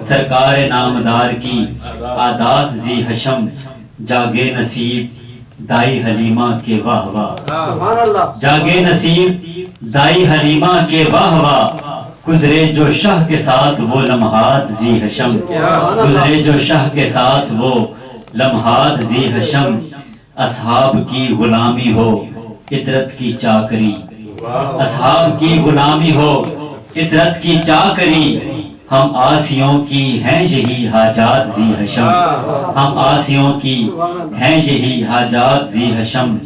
سرکار نامدار کی عادات ذی حشم، جاگے نصیب دائی حلیمہ کے واہ واہ، جاگے نصیب دائی حلیمہ کے واہ واہ، گزرے جو شاہ کے ساتھ وہ لمحات ذی حشم، گزرے جو شاہ کے ساتھ وہ لمحات ذی حشم، اصحاب کی غلامی ہو عطرت کی چاکری، اصحاب کی غلامی ہو عطرت کی چاکری، ہم آسیوں کی ہیں یہی حاجات ذی حشم، ہم آسیوں کی ہیں یہی حاجات ذی حشم،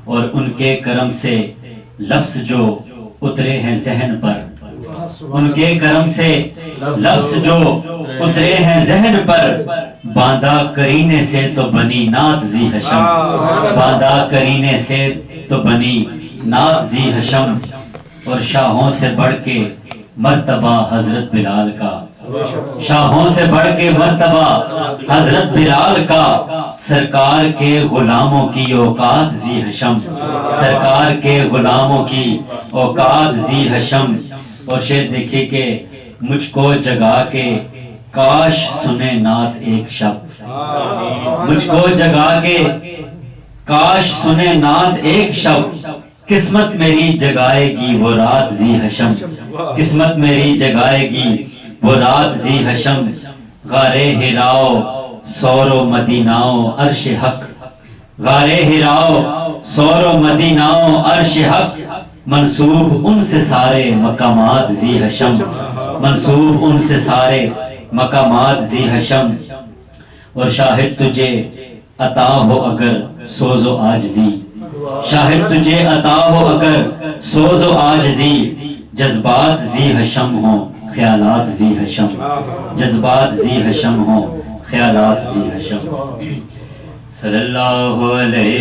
اور ان کے کرم سے لفظ جو اترے ہیں ذہن پر، ان کے کرم سے لفظ جو اترے ہیں ذہن پر، باندھا کرینے سے تو بنی نعت ذی حشم، باندھا کرینے سے تو بنی نعت ذی حشم، اور شاہوں سے بڑھ کے مرتبہ حضرت بلال کا، شاہوں سے بڑھ کے مرتبہ حضرت بلال کا، سرکار کے غلاموں کی اوقات ذی حشم، سرکار کے غلاموں کی اوقات ذی حشم، اور شعر دیکھیے کہ مجھ کو جگا کے کاش سنے نعت ایک شب، مجھ کو جگا کے کاش سنے نعت ایک شب، قسمت میری جگائے گی وہ رات ذی حشم، قسمت میری جگائے گی وہ رات ذی حشم، غارِ ہراؤ سور و مدیناؤ عرش حق، غارِ ہراؤ سور و مدیناؤ عرش حق، منسوب ان سے سارے مقامات ذی حشم، منسوب ان سے سارے مقامات ذی حشم، اور شاہد تجھے عطا ہو اگر سوز و عاجزی، شاہد تجھے عطا ہو اگر سوز و عاجزی، جذبات ذی حشم ہوں خیالات ذی حشم، جذبات ذی حشم ہوں خیالات ذی حشم، صلی اللہ علیہ